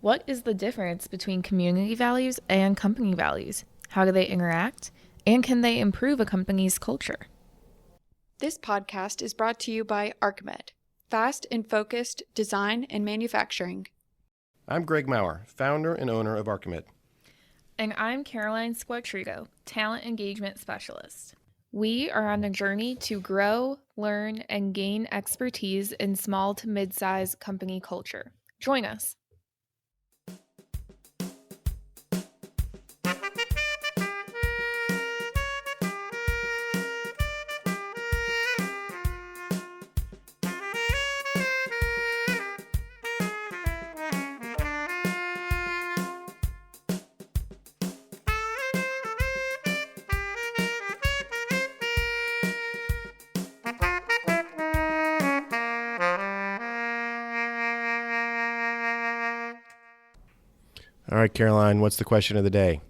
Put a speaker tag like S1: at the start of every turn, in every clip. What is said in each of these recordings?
S1: What is the difference between community values and company values? How do they interact? And can they improve a company's culture?
S2: This podcast is brought to you by ArchMed, fast and focused design and manufacturing.
S3: I'm Greg Maurer, founder and owner of ArchMed.
S1: And I'm Caroline Squatrigo, talent engagement specialist. We are on a journey to grow, learn, and gain expertise in small to mid-sized company culture. Join us.
S3: All right, Caroline, what's the question of the day?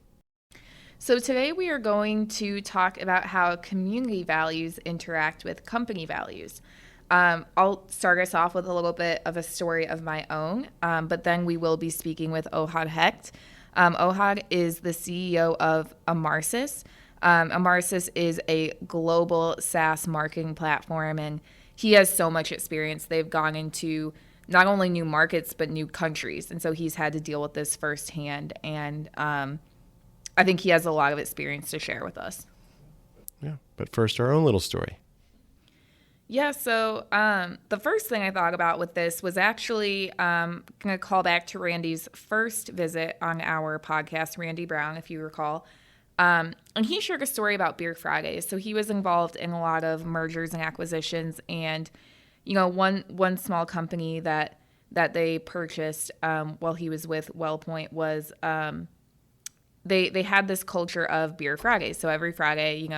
S1: So today we are going to talk about how community values interact with company values. I'll start us off with a little bit of a story of my own, but then we will be speaking with Ohad Hecht. Ohad is the CEO of Emarsys. Emarsys is a global SaaS marketing platform, and he has so much experience. They've gone into not only new markets, but new countries. And so he's had to deal with this firsthand. And I think he has a lot of experience to share with us.
S3: Yeah, but first, our own little story.
S1: Yeah, so the first thing I thought about with this was actually going to call back to Randy's first visit on our podcast, Randy Brown, if you recall. And he shared a story about Beer Fridays. So he was involved in a lot of mergers and acquisitions, and one small company that they purchased while he was with WellPoint was they had this culture of Beer Fridays. So every Friday,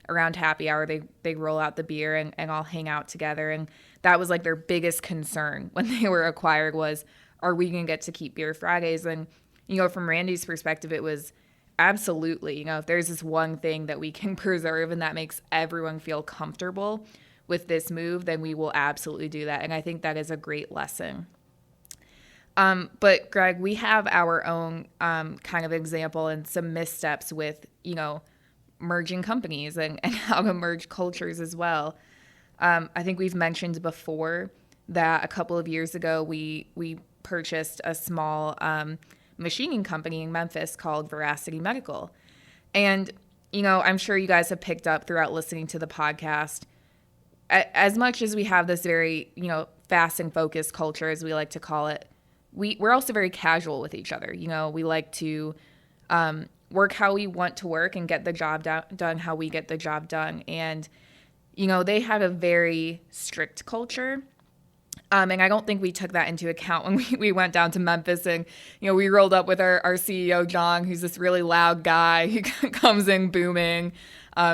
S1: around happy hour, they roll out the beer and all hang out together. And that was like their biggest concern when they were acquired was, are we going to get to keep Beer Fridays? And, from Randy's perspective, it was absolutely, if there's this one thing that we can preserve and that makes everyone feel comfortable with this move, then we will absolutely do that. And I think that is a great lesson. But Greg, we have our own kind of example and some missteps with, merging companies and how to merge cultures as well. I think we've mentioned before that a couple of years ago, we purchased a small machining company in Memphis called Veracity Medical. And, I'm sure you guys have picked up throughout listening to the podcast, as much as we have this very, fast and focused culture, as we like to call it, we're also very casual with each other. We like to work how we want to work and get the job done how we get the job done. And, they had a very strict culture. And I don't think we took that into account when we went down to Memphis and, we rolled up with our CEO, John, who's this really loud guy who comes in booming,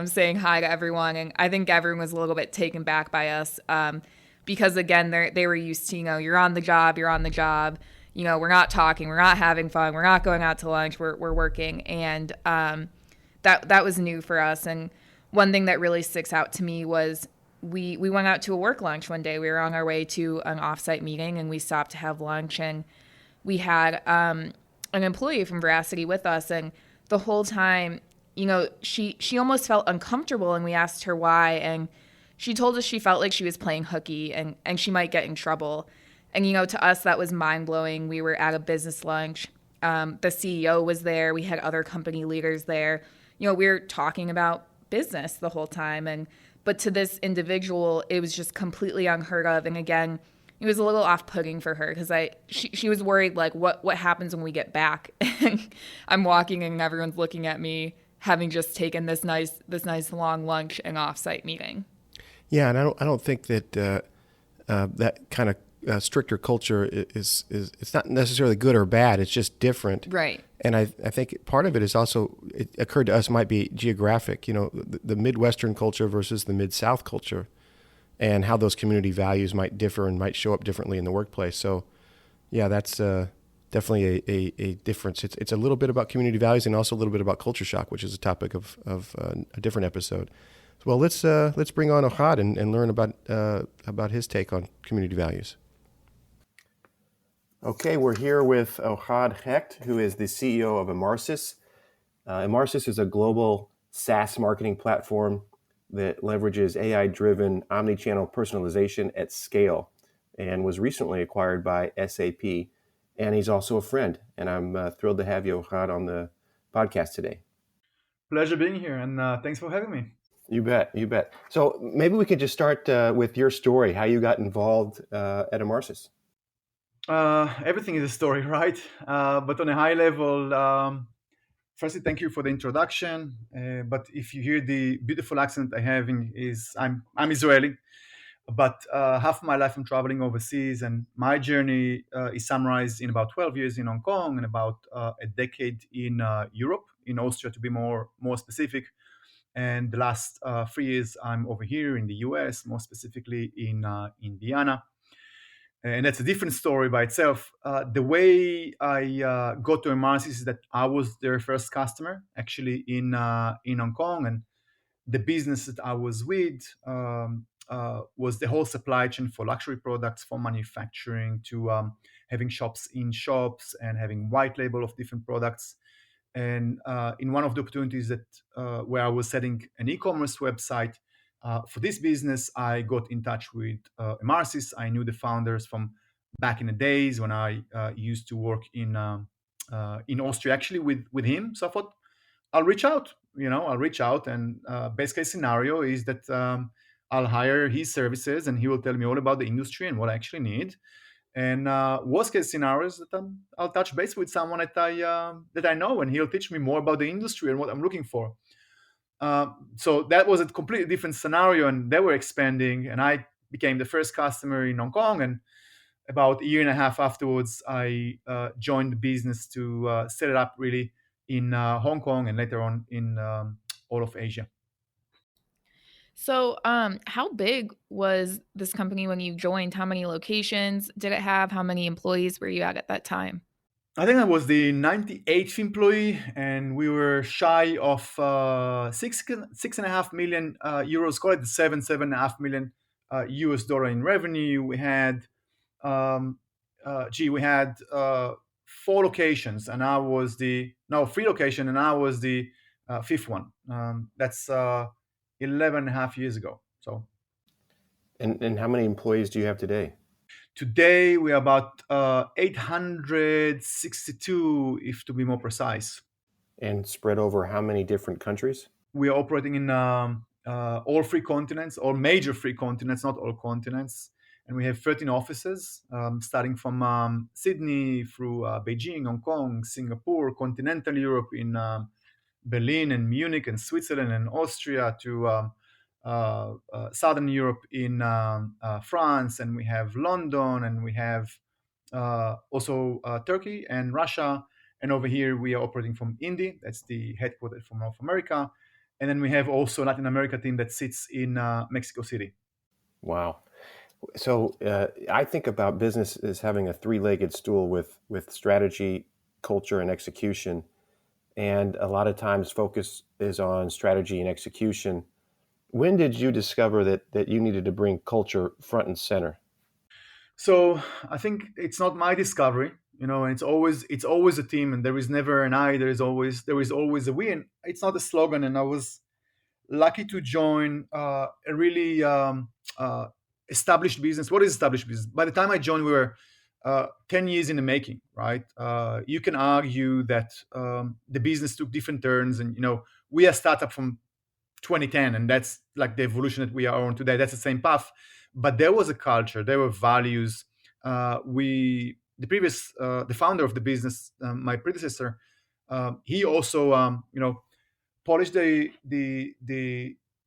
S1: saying hi to everyone. And I think everyone was a little bit taken back by us because, again, they were used to, you're on the job. We're not talking, we're not having fun, we're not going out to lunch, we're working. And that was new for us. And one thing that really sticks out to me was we went out to a work lunch one day. We were on our way to an offsite meeting and we stopped to have lunch, and we had an employee from Veracity with us, and the whole time, she almost felt uncomfortable, and we asked her why, and she told us she felt like she was playing hooky and she might get in trouble. And, to us, that was mind-blowing. We were at a business lunch. The CEO was there. We had other company leaders there. We were talking about business the whole time, but to this individual, it was just completely unheard of. And again, it was a little off-putting for her because she was worried, like, what happens when we get back? And I'm walking and everyone's looking at me, having just taken this nice long lunch and off-site meeting.
S3: Yeah, and I don't think that that kind of stricter culture is it's not necessarily good or bad. It's just different.
S1: Right.
S3: And I think part of it is also, it occurred to us, might be geographic, the Midwestern culture versus the Mid-South culture, and how those community values might differ and might show up differently in the workplace. So yeah, that's definitely a difference. It's a little bit about community values and also a little bit about culture shock, which is a topic of a different episode. Well, let's bring on Ohad and learn about his take on community values. Okay, we're here with Ohad Hecht, who is the CEO of Emarsys. Emarsys is a global SaaS marketing platform that leverages AI-driven omnichannel personalization at scale and was recently acquired by SAP. And he's also a friend. And I'm thrilled to have you, Ohad, on the podcast today.
S4: Pleasure being here, and thanks for having me.
S3: You bet, you bet. So maybe we could just start with your story, how you got involved at Emarsys.
S4: Everything is a story, right? But on a high level, firstly, thank you for the introduction. But if you hear the beautiful accent I have, I'm Israeli, but half my life I'm traveling overseas, and my journey is summarized in about 12 years in Hong Kong and about a decade in Europe, in Austria to be more specific. And the last 3 years I'm over here in the US, more specifically in Indiana. And that's a different story by itself. The way I got to Emarsys is that I was their first customer, actually in Hong Kong, and the business that I was with was the whole supply chain for luxury products, from manufacturing to having shops in shops and having white label of different products. And in one of the opportunities that where I was setting an e-commerce website for this business, I got in touch with Emarsys. I knew the founders from back in the days when I used to work in Austria, actually with him. So I thought I'll reach out. I'll reach out, and best case scenario is that I'll hire his services, and he will tell me all about the industry and what I actually need. And worst case scenario is that I'll touch base with someone that I know, and he'll teach me more about the industry and what I'm looking for. So that was a completely different scenario, and they were expanding, and I became the first customer in Hong Kong. And about a year and a half afterwards, I joined the business to set it up really in Hong Kong and later on in all of Asia.
S1: So, how big was this company when you joined? How many locations did it have? How many employees were you at that time?
S4: I think I was the 98th employee, and we were shy of 6.5 million euros, call it 7.5 million US dollar in revenue. We had, we had 4 locations, and I was no, 3 locations, and I was the fifth one. That's 11 and a half years ago. So,
S3: And how many employees do you have today?
S4: today we are about 862, if to be more precise.
S3: And spread over how many different countries?
S4: We are operating in all 3 continents, all major 3 continents, not all continents. And we have 13 offices, starting from Sydney through Beijing, Hong Kong, Singapore, continental Europe in Berlin and Munich and Switzerland and Austria, to Southern Europe in France, and we have London, and we have also Turkey and Russia. And over here, we are operating from Indy. That's the headquarters for North America. And then we have also Latin America team that sits in Mexico City.
S3: Wow. So I think about business as having a three-legged stool with strategy, culture, and execution. And a lot of times focus is on strategy and execution. When did you discover that you needed to bring culture front and center?
S4: So I think it's not my discovery, and it's always a team, and there is never an I. There is always a we, and it's not a slogan. And I was lucky to join a really established business. What is established business? By the time I joined, we were 10 years in the making, right? You can argue that the business took different turns, and we are a startup from 2010, and that's like the evolution that we are on today. That's the same path, but there was a culture, there were values. The founder of the business, my predecessor, he also polished the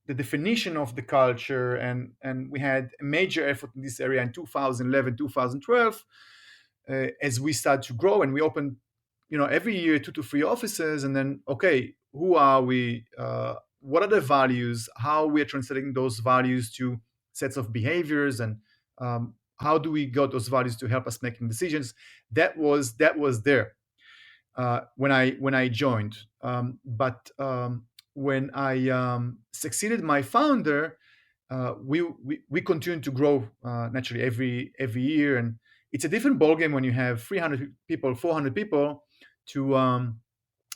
S4: definition of the culture, and we had a major effort in this area in 2011, 2012, as we started to grow, and we opened every year 2 to 3 offices. And then, okay, who are we, what are the values, how we are translating those values to sets of behaviors, and how do we get those values to help us making decisions. That was there when I joined. But when I succeeded my founder, we continued to grow naturally every year. And it's a different ballgame when you have 300 people, 400 people to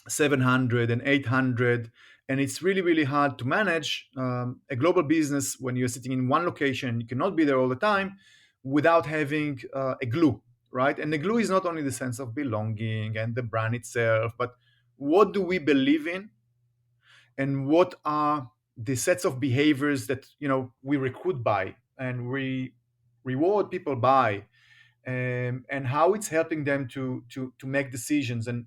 S4: 700 and 800. And it's really, really hard to manage a global business when you're sitting in one location. You cannot be there all the time without having a glue, right? And the glue is not only the sense of belonging and the brand itself, but what do we believe in, and what are the sets of behaviors that we recruit by and we reward people by, and how it's helping them to make decisions, and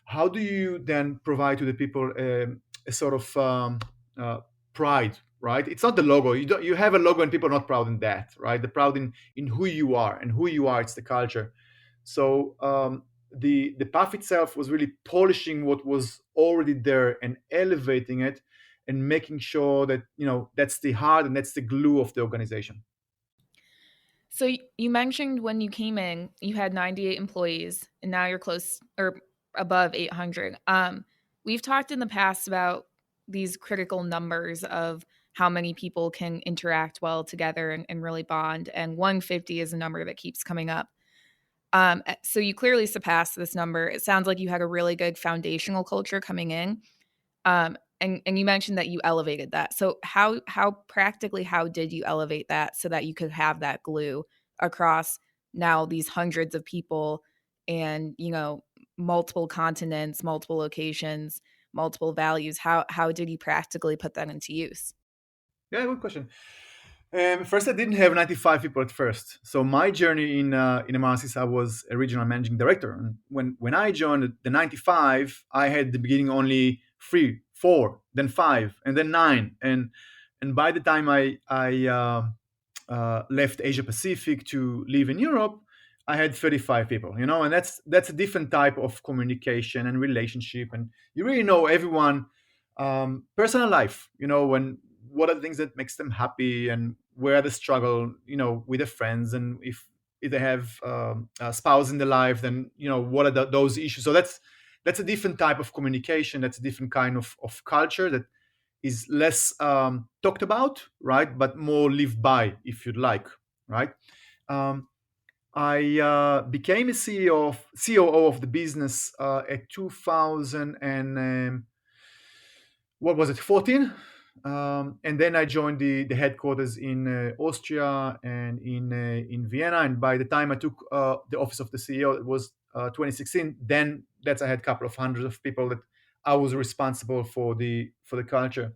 S4: how do you then provide to the people a sort of uh, pride, right? It's not the logo. You have a logo and people are not proud in that, right? They're proud in who you are, and who you are, it's the culture. So the path itself was really polishing what was already there and elevating it, and making sure that that's the heart and that's the glue of the organization.
S1: So you mentioned when you came in, you had 98 employees, and now you're close or above 800. We've talked in the past about these critical numbers of how many people can interact well together and really bond. And 150 is a number that keeps coming up. So you clearly surpassed this number. It sounds like you had a really good foundational culture coming in. And you mentioned that you elevated that. So how practically, how did you elevate that so that you could have that glue across now these hundreds of people and, multiple continents, multiple locations, multiple values? How did you practically put that into use?
S4: Yeah, good question. First, I didn't have 95 people at first. So my journey in Emarsys, I was a regional managing director. And when I joined the 95, I had at the beginning only 3, 4, then 5, and then 9. And by the time I left Asia Pacific to live in Europe, I had 35 people. And that's a different type of communication and relationship. And you really know everyone, personal life. What are the things that makes them happy, and where the struggle with their friends, and if they have a spouse in their life, then what are those issues. So that's a different type of communication. That's a different kind of culture that is less talked about, right, but more lived by, if you'd like, right. I became a COO of the business at 2000 and what was it, 14? And then I joined the headquarters in Austria and in Vienna. And by the time I took the office of the CEO, it was 2016. Then I had a couple of hundreds of people that I was responsible for the culture.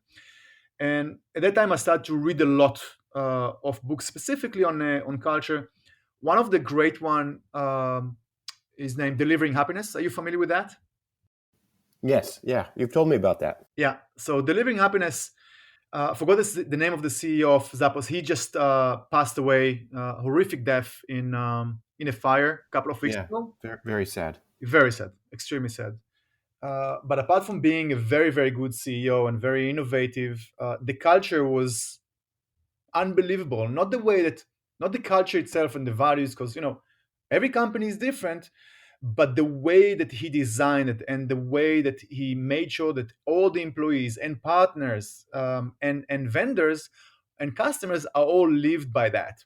S4: And at that time, I started to read a lot of books specifically on culture. One of the great one is named Delivering Happiness. Are you familiar with that?
S3: Yes, yeah, you've told me about that.
S4: Yeah. So Delivering Happiness. I forgot the name of the CEO of Zappos. He just passed away, horrific death in a fire a couple of weeks ago.
S3: Very, very sad.
S4: Very sad, extremely sad. But apart from being a very, very good CEO and very innovative, the culture was unbelievable. Not the culture itself and the values, because every company is different, but the way that he designed it and the way that he made sure that all the employees and partners and vendors and customers are all lived by that.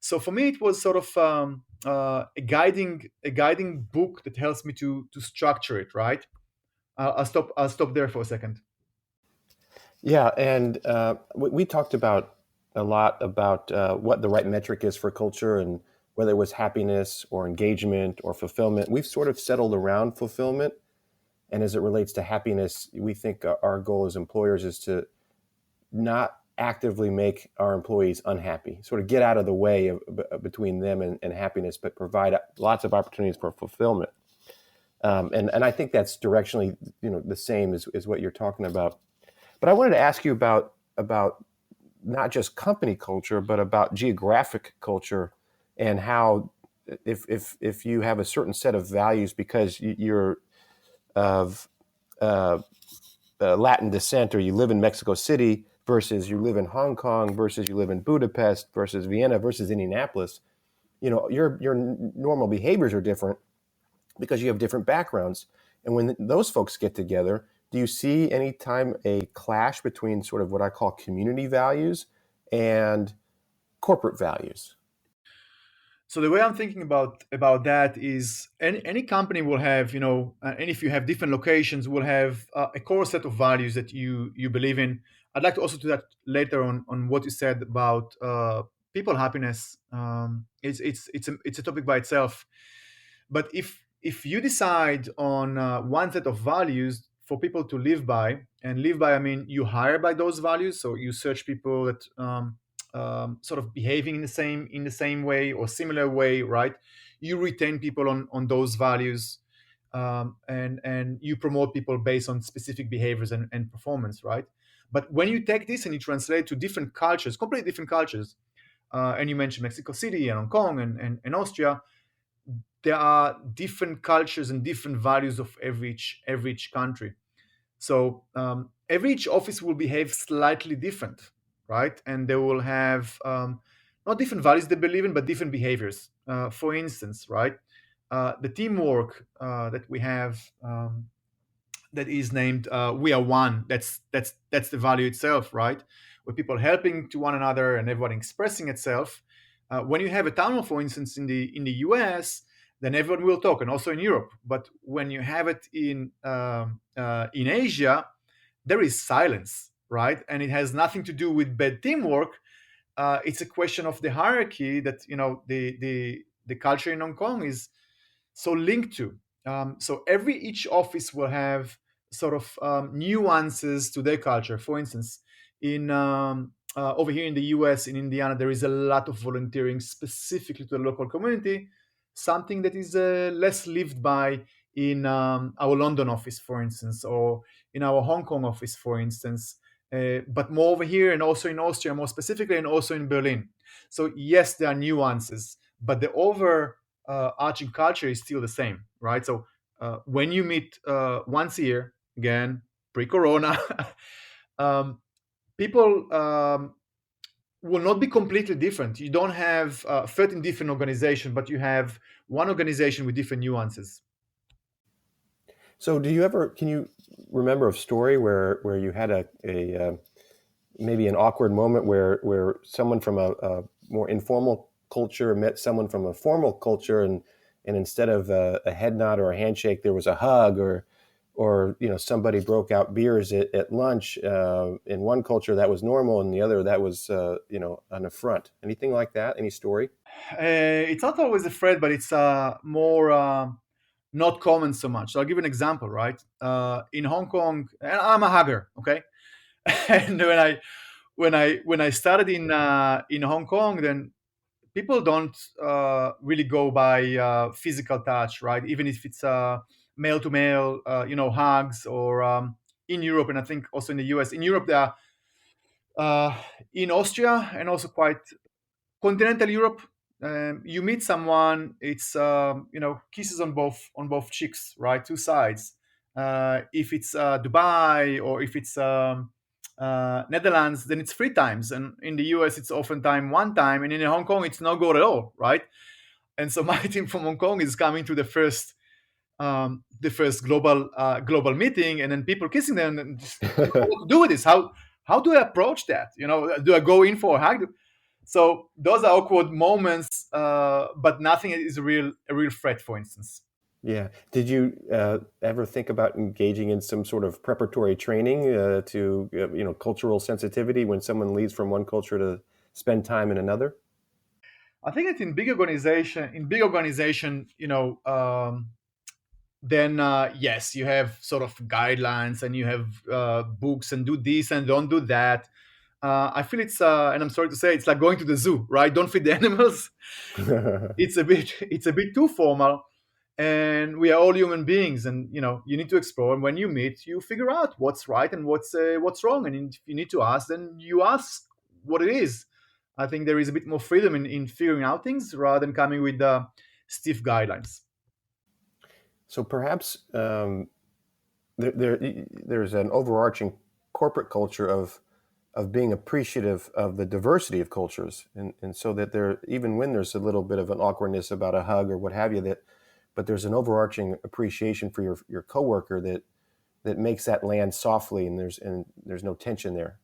S4: So for me, it was sort of a guiding book that helps me to structure it. Right. I'll stop there for a second.
S3: Yeah, and we talked about a lot about what the right metric is for culture, and whether it was happiness or engagement or fulfillment. We've sort of settled around fulfillment. And as it relates to happiness, we think our goal as employers is to not actively make our employees unhappy, sort of get out of the way between them and happiness, but provide lots of opportunities for fulfillment. And I think that's directionally, the same as what you're talking about. But I wanted to ask you about not just company culture, but about geographic culture, and how if you have a certain set of values because you're of Latin descent, or you live in Mexico City versus you live in Hong Kong versus you live in Budapest versus Vienna versus Indianapolis, your normal behaviors are different because you have different backgrounds. And when those folks get together, do you see any time a clash between sort of what I call community values and corporate values?
S4: So the way I'm thinking about that is any company will have, and if you have different locations, will have a core set of values that you believe in. I'd like to also do that later on what you said about people happiness. It's a topic by itself. But if you decide on one set of values for people to live by, and live by, I mean you hire by those values, so you search people that sort of behaving in the same way or similar way, right? You retain people on those values, and you promote people based on specific behaviors and performance, right? But when you take this and you translate to different cultures, completely different cultures, and you mentioned Mexico City and Hong Kong and Austria, there are different cultures and different values of every each country. So every each office will behave slightly different, right? And they will have not different values they believe in, but different behaviors. For instance, right, the teamwork that we have, that is named "We Are One." That's the value itself, right? With people helping to one another and everyone expressing itself. When you have a town hall, for instance, in the US, then everyone will talk, and also in Europe. But when you have it in Asia, there is silence, right? And it has nothing to do with bad teamwork. It's a question of the hierarchy that the culture in Hong Kong is so linked to. So each office will have sort of nuances to their culture. For instance, in over here in the US, in Indiana, there is a lot of volunteering specifically to the local community, something that is less lived by in our London office, for instance, or in our Hong Kong office, for instance, but more over here and also in Austria, more specifically, and also in Berlin. So yes, there are nuances, but the overarching culture is still the same, right? So when you meet once a year, again, pre-corona, people will not be completely different. You don't have 13 different organizations, but you have one organization with different nuances.
S3: So can you remember a story where you had a maybe an awkward moment where someone from a more informal culture met someone from a formal culture, and instead of a head nod or a handshake, there was a hug, or somebody broke out beers at lunch. In one culture that was normal, and the other that was an affront. Anything like that? Any story?
S4: It's not always a threat, but it's more not common so much. So I'll give you an example, right? In Hong Kong, and I'm a hugger, okay? And when I started in Hong Kong, then people don't really go by physical touch, right? Even if it's male to male, hugs, or in Europe, and I think also in the US. In Europe, there are in Austria and also quite continental Europe. You meet someone, it's kisses on both cheeks, right? Two sides. If it's Dubai, or if it's Netherlands, then it's 3 times, and in the US it's oftentimes 1 time, and in Hong Kong it's no go at all, right? And so my team from Hong Kong is coming to the first global meeting, and then people kissing them, and just what to do with this? How do I approach that? Do I go in for a hug? So those are awkward moments, but nothing is a real threat, for instance.
S3: Yeah. Did you ever think about engaging in some sort of preparatory training to cultural sensitivity when someone leaves from one culture to spend time in another?
S4: I think that in big organization, then yes, you have sort of guidelines, and you have books, and do this and don't do that. I feel it's and I'm sorry to say, it's like going to the zoo, right? Don't feed the animals. It's a bit too formal, and we are all human beings, and you need to explore. And when you meet, you figure out what's right and what's wrong, and if you need to ask, then you ask what it is. I think there is a bit more freedom in figuring out things rather than coming with stiff guidelines.
S3: So perhaps there's an overarching corporate culture of being appreciative of the diversity of cultures, and so that there, even when there's a little bit of an awkwardness about a hug or what have you, but there's an overarching appreciation for your coworker that makes that land softly, and there's no tension there.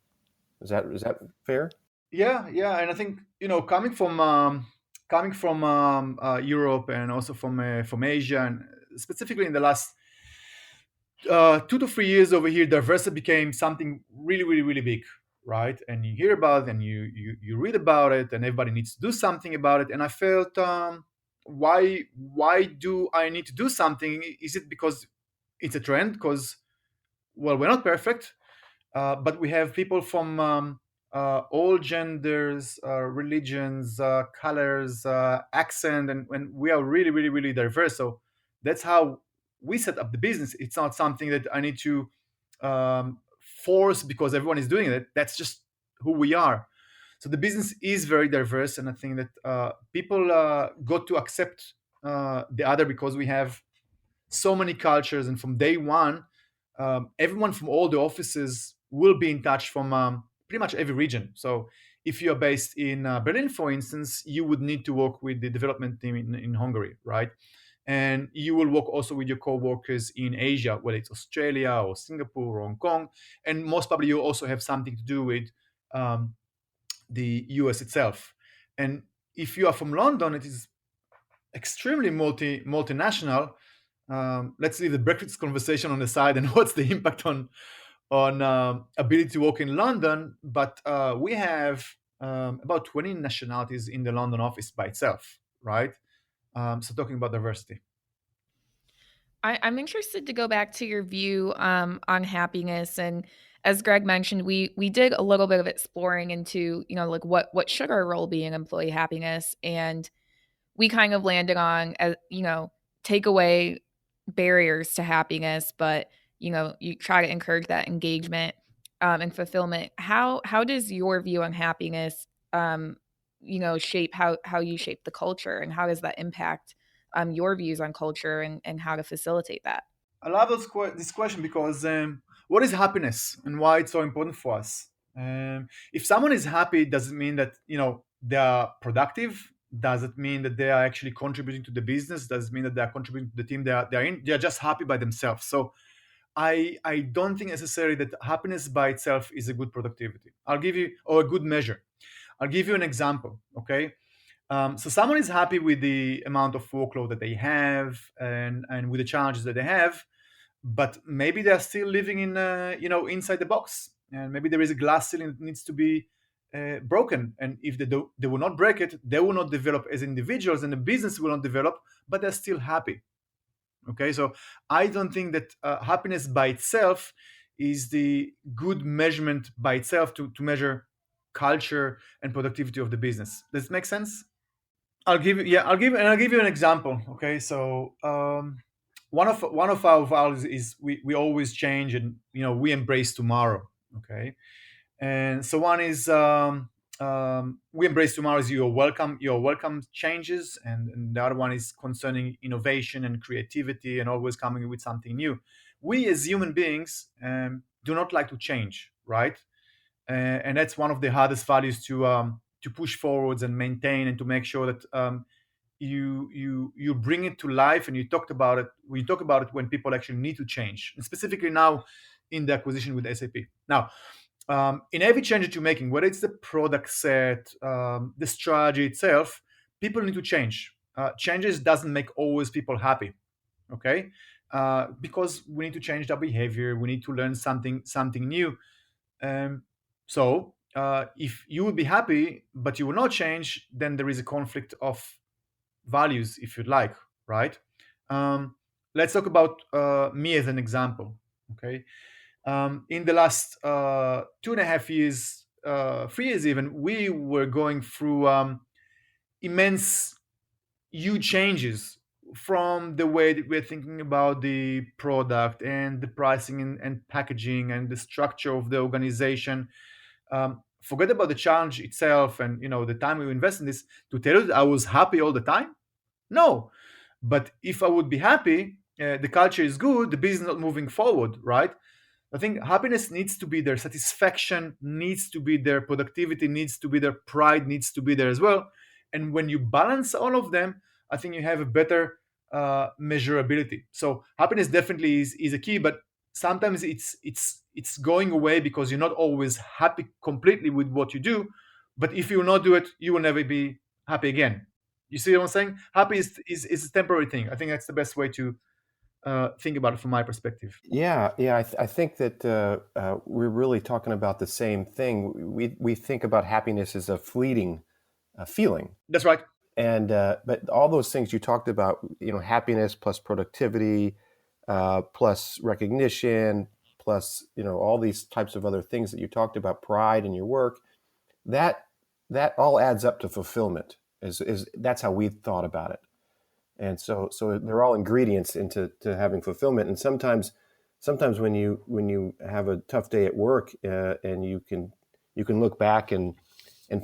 S3: Is that fair?
S4: Yeah, and I think coming from coming from Europe and also from Asia, and specifically in the last 2 to 3 years over here, diversity became something really, really, really big, right? And you hear about it, and you read about it, and everybody needs to do something about it. And I felt, why do I need to do something? Is it because it's a trend? Because, well, we're not perfect, but we have people from all genders, religions, colors, accent, and we are really, really, really diverse. So that's how we set up the business. It's not something that I need to force because everyone is doing it. That's just who we are. So the business is very diverse, and I think that people got to accept the other because we have so many cultures, and from day one, everyone from all the offices will be in touch from pretty much every region. So if you're based in Berlin, for instance, you would need to work with the development team in Hungary, right? And you will work also with your co-workers in Asia, whether it's Australia or Singapore or Hong Kong. And most probably you also have something to do with the US itself. And if you are from London, it is extremely multinational. Let's leave the Brexit conversation on the side and what's the impact on ability to work in London. But we have about 20 nationalities in the London office by itself, right? So talking about diversity.
S1: I'm interested to go back to your view on happiness. And as Greg mentioned, we did a little bit of exploring into, like what should our role be in employee happiness. And we kind of landed on, take away barriers to happiness, but, you try to encourage that engagement and fulfillment. How does your view on happiness, shape how you shape the culture, and how does that impact your views on culture and how to facilitate that?
S4: I love this question because what is happiness and why it's so important for us? If someone is happy, does it mean that they are productive? Does it mean that they are actually contributing to the business? Does it mean that they are contributing to the team they are just happy by themselves? So I don't think necessarily that happiness by itself is a good productivity. Or a good measure. I'll give you an example. Okay. So someone is happy with the amount of workload that they have and with the challenges that they have, but maybe they're still living in inside the box, and maybe there is a glass ceiling that needs to be broken. And if they will not break it, they will not develop as individuals, and the business will not develop, but they're still happy. Okay, so I don't think that happiness by itself is the good measurement by itself to measure culture and productivity of the business. Does it make sense? I'll give you an example. Okay, so one of our values is we always change, and we embrace tomorrow. Okay, and so one is we embrace tomorrow is you're welcome changes, and the other one is concerning innovation and creativity and always coming with something new. We as human beings do not like to change, right? And that's one of the hardest values to push forwards and maintain, and to make sure that you bring it to life, and you talk about it when people actually need to change, and specifically now in the acquisition with SAP. Now, in every change that you're making, whether it's the product set, the strategy itself, people need to change. Changes doesn't make always people happy, okay? Because we need to change their behavior, we need to learn something new. So if you would be happy but you will not change, then there is a conflict of values, if you'd like, right? Let's talk about me as an example. Okay, in the last 2.5 years, 3 years even, we were going through immense, huge changes, from the way that we're thinking about the product and the pricing and packaging and the structure of the organization. Forget about the challenge itself and the time we invest in this. To tell you that I was happy all the time, no. But if I would be happy, the culture is good, the business not moving forward, right? I think happiness needs to be there, satisfaction needs to be there, productivity needs to be there, pride needs to be there as well. And when you balance all of them, I think you have a better measurability. So happiness definitely is a key, but sometimes it's going away because you're not always happy completely with what you do. But if you will not do it, you will never be happy again. You see what I'm saying? Happy is a temporary thing. I think that's the best way to think about it from my perspective.
S3: Yeah, yeah. I think that we're really talking about the same thing. We think about happiness as a fleeting feeling,
S4: That's right.
S3: and but all those things you talked about, happiness plus productivity, plus recognition, plus all these types of other things that you talked about, pride in your work, that that all adds up to fulfillment. Is That's how we thought about it. And so they're all ingredients into having fulfillment. And sometimes when you have a tough day at work, and you can look back and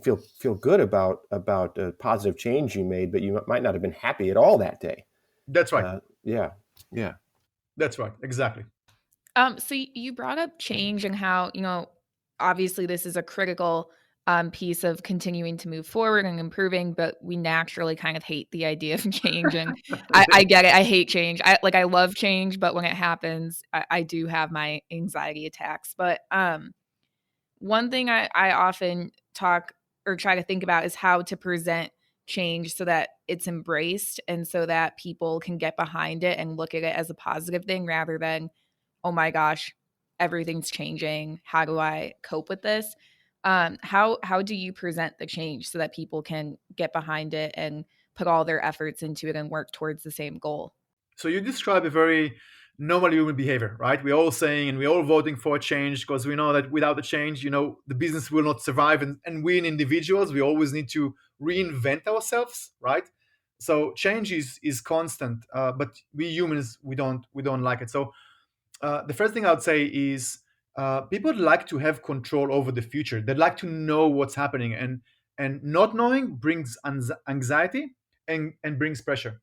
S3: feel good about a positive change you made, but you might not have been happy at all that day.
S4: That's right.
S3: Yeah, yeah.
S4: That's right. Exactly.
S1: So you brought up change and how, obviously this is a critical piece of continuing to move forward and improving, but we naturally kind of hate the idea of change. And I get it. I hate change. I love change, but when it happens, I do have my anxiety attacks. But one thing I often talk or try to think about is how to present change so that it's embraced and so that people can get behind it and look at it as a positive thing rather than, oh my gosh, everything's changing. How do I cope with this? How do you present the change so that people can get behind it and put all their efforts into it and work towards the same goal?
S4: So you describe a very normal human behavior, right? We're all saying and we're all voting for a change because we know that without the change, the business will not survive. And we in individuals, we always need to reinvent ourselves, right? So change is constant, but we humans we don't like it. So the first thing I would say is people like to have control over the future. They'd like to know what's happening, and not knowing brings anxiety and brings pressure.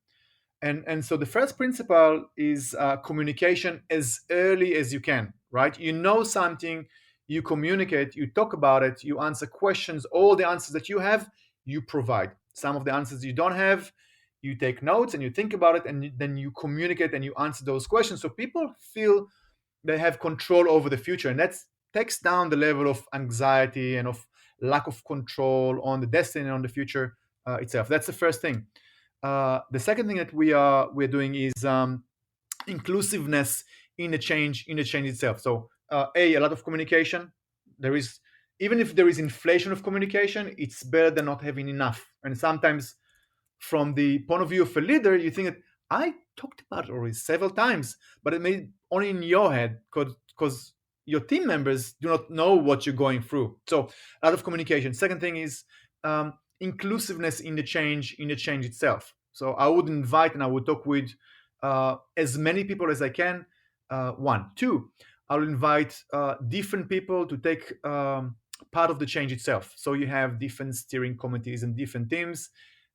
S4: And so the first principle is communication as early as you can, right? You know something, you communicate, you talk about it, you answer questions. All the answers that you have, you provide. Some of the answers you don't have, you take notes and you think about it, and then you communicate and you answer those questions. So people feel they have control over the future, and that takes down the level of anxiety and of lack of control on the destiny and on the future itself. That's the first thing. The second thing that we're doing is inclusiveness in the change itself. So a lot of communication. There is, even if there is inflation of communication, it's better than not having enough. And sometimes, from the point of view of a leader, you think that I talked about it already several times, but it may only in your head because your team members do not know what you're going through. So a lot of communication. Second thing is inclusiveness in the change itself. So I would invite and I would talk with as many people as I can. One, two, I'll invite different people to take part of the change itself. So you have different steering committees and different teams.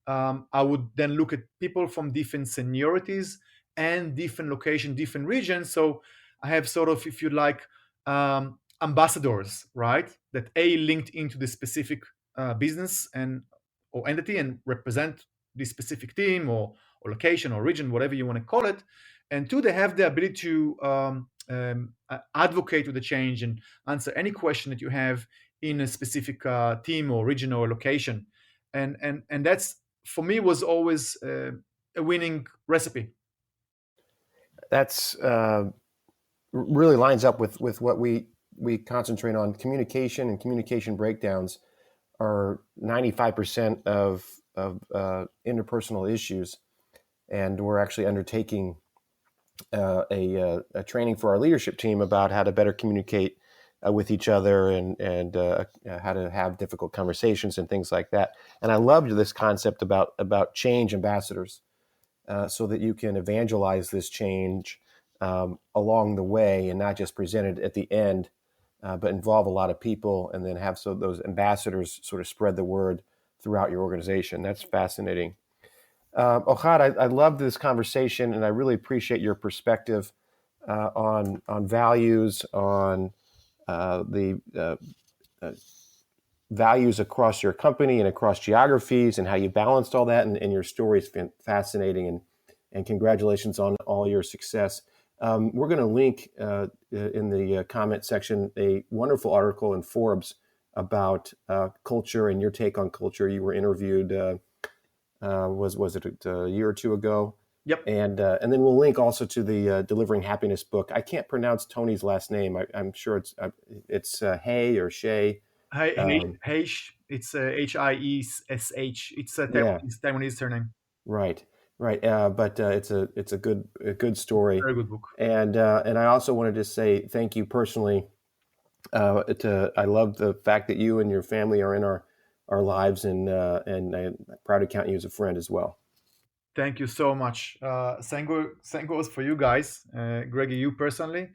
S4: I would then look at people from different seniorities and different location, different regions. So I have sort of, if you like, ambassadors, right? That linked into the specific business and or entity and represent the specific team or location or region, whatever you want to call it. And two, they have the ability to advocate with the change and answer any question that you have in a specific team or region or location. And that's, for me, was always a winning recipe.
S3: That's really lines up with what we concentrate on. Communication and communication breakdowns are 95% of interpersonal issues, and we're actually undertaking a training for our leadership team about how to better communicate with each other and how to have difficult conversations and things like that. And I loved this concept about change ambassadors, so that you can evangelize this change along the way and not just present it at the end, but involve a lot of people and then have those ambassadors sort of spread the word throughout your organization. That's fascinating. Ohad, I loved this conversation, and I really appreciate your perspective on values, on the values across your company and across geographies, and how you balanced all that. And your story is fascinating, and congratulations on all your success. We're going to link in the comment section a wonderful article in Forbes about culture and your take on culture. You were interviewed was it a year or two ago?
S4: Yep.
S3: And then we'll link also to the Delivering Happiness book. I can't pronounce Tony's last name. I'm sure it's Hsieh or Hsieh.
S4: Heish. It's Hiesh. It's a
S3: Yeah,
S4: Taiwanese surname.
S3: right, right. But it's a good story.
S4: Very good book.
S3: And I also wanted to say thank you personally. I love the fact that you and your family are in our lives, and I'm proud to count you as a friend as well.
S4: Thank you so much. Same goes for you guys, Greggy, you personally,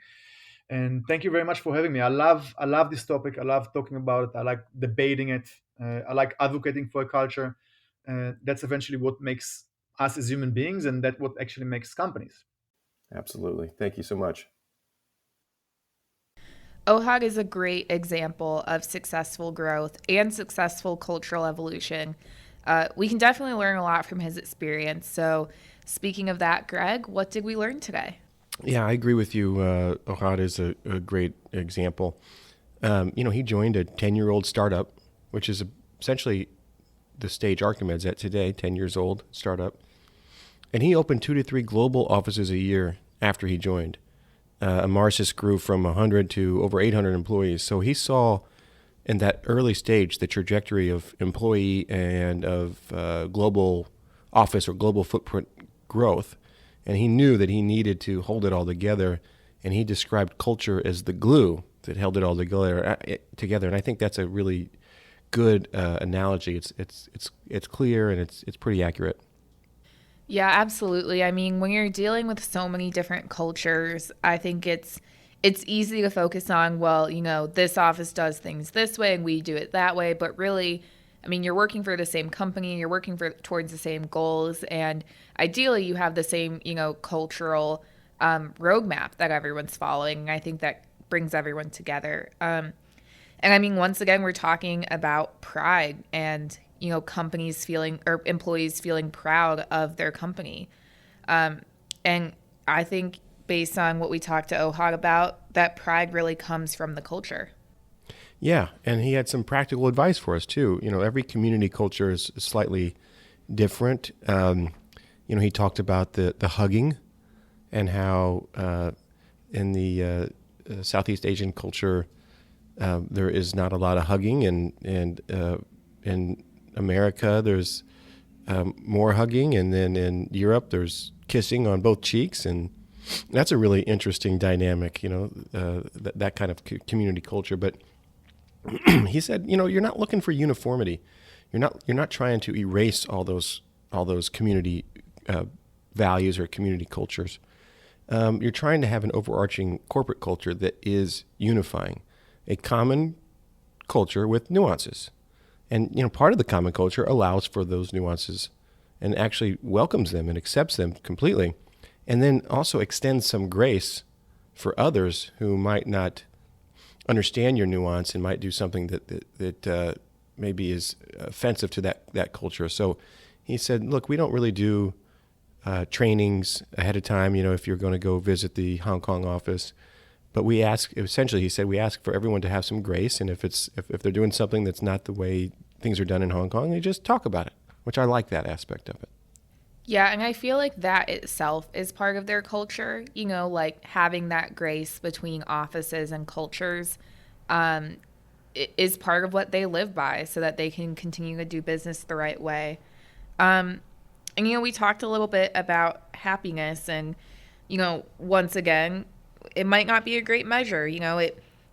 S4: and thank you very much for having me. I love this topic. I love talking about it. I like debating it. I like advocating for a culture. That's eventually what makes us as human beings, and that's what actually makes companies.
S3: Absolutely. Thank you so much.
S1: Ohad is a great example of successful growth and successful cultural evolution. We can definitely learn a lot from his experience. So, speaking of that, Greg, what did we learn today?
S3: Yeah, I agree with you. Ohad is a great example. He joined a 10-year-old startup, which is essentially the stage Archimed's at today, 10 years old startup. And he opened 2 to 3 global offices a year after he joined. Emarsys grew from 100 to over 800 employees. So he saw in that early stage the trajectory of employee and of global office or global footprint growth. And he knew that he needed to hold it all together. And he described culture as the glue that held it all together. And I think that's a really good analogy. It's clear and it's pretty accurate.
S1: Yeah, absolutely. I mean, when you're dealing with so many different cultures, I think it's easy to focus on, well, this office does things this way and we do it that way, but really, I mean, you're working for the same company, you're working towards the same goals, and ideally you have the same, cultural roadmap that everyone's following. I think that brings everyone together. And I mean, once again, we're talking about pride and companies feeling or employees feeling proud of their company. And I think based on what we talked to Ohad about, that pride really comes from the culture.
S3: Yeah, and he had some practical advice for us too. Every community culture is slightly different. He talked about the hugging and how in the Southeast Asian culture there is not a lot of hugging, and in America there's more hugging, and then in Europe there's kissing on both cheeks, and that's a really interesting dynamic. That kind of community culture. But he said, you're not looking for uniformity. You're not trying to erase all those community values or community cultures. You're trying to have an overarching corporate culture that is unifying, a common culture with nuances. And part of the common culture allows for those nuances and actually welcomes them and accepts them completely, and then also extends some grace for others who might not understand your nuance and might do something that maybe is offensive to that culture. So he said, look, we don't really do trainings ahead of time, if you're going to go visit the Hong Kong office. But we ask, essentially, he said, we ask for everyone to have some grace. And if they're doing something that's not the way things are done in Hong Kong, they just talk about it, which I like that aspect of it.
S1: Yeah, and I feel like that itself is part of their culture, like having that grace between offices and cultures is part of what they live by so that they can continue to do business the right way. And, we talked a little bit about happiness and, once again, it might not be a great measure.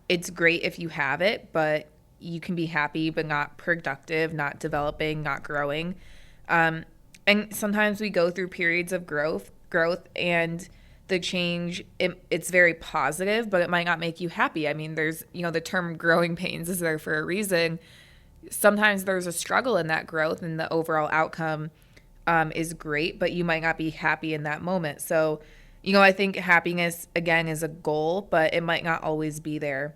S1: It's great if you have it, but you can be happy but not productive, not developing, not growing. And sometimes we go through periods of growth and the change, it's very positive, but it might not make you happy. I mean, there's, the term growing pains is there for a reason. Sometimes there's a struggle in that growth and the overall outcome is great, but you might not be happy in that moment. So, I think happiness, again, is a goal, but it might not always be there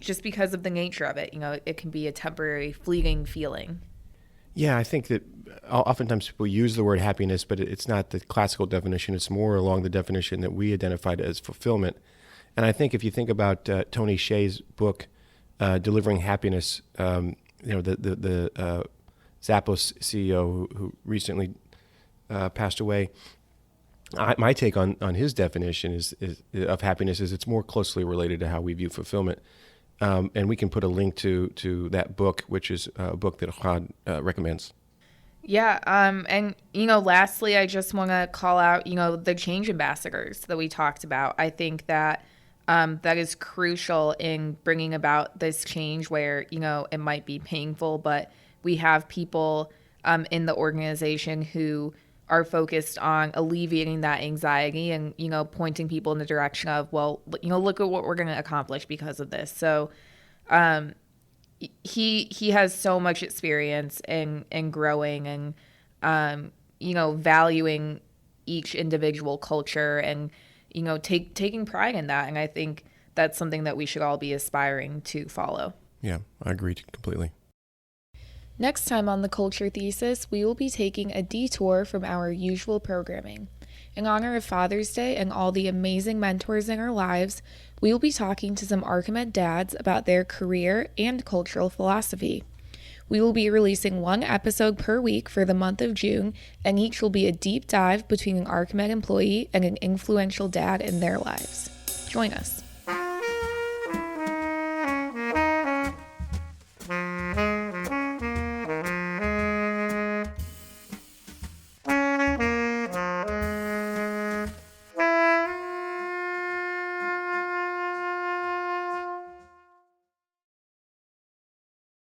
S1: just because of the nature of it. It can be a temporary, fleeting feeling.
S3: Yeah, I think that oftentimes people use the word happiness, but it's not the classical definition. It's more along the definition that we identified as fulfillment. And I think if you think about Tony Hsieh's book, Delivering Happiness, the Zappos CEO who recently passed away. My take on his definition is of happiness is it's more closely related to how we view fulfillment. And we can put a link to that book, which is a book that Ohad recommends.
S1: Yeah. And, lastly, I just want to call out, the change ambassadors that we talked about. I think that that is crucial in bringing about this change where, it might be painful, but we have people in the organization who are focused on alleviating that anxiety and, pointing people in the direction of, well, look at what we're going to accomplish because of this. So he has so much experience in growing and, valuing each individual culture and, taking pride in that. And I think that's something that we should all be aspiring to follow.
S3: Yeah, I agree completely.
S1: Next time on The Culture Thesis, we will be taking a detour from our usual programming. In honor of Father's Day and all the amazing mentors in our lives, we will be talking to some Archimed dads about their career and cultural philosophy. We will be releasing one episode per week for the month of June, and each will be a deep dive between an Archimed employee and an influential dad in their lives. Join us.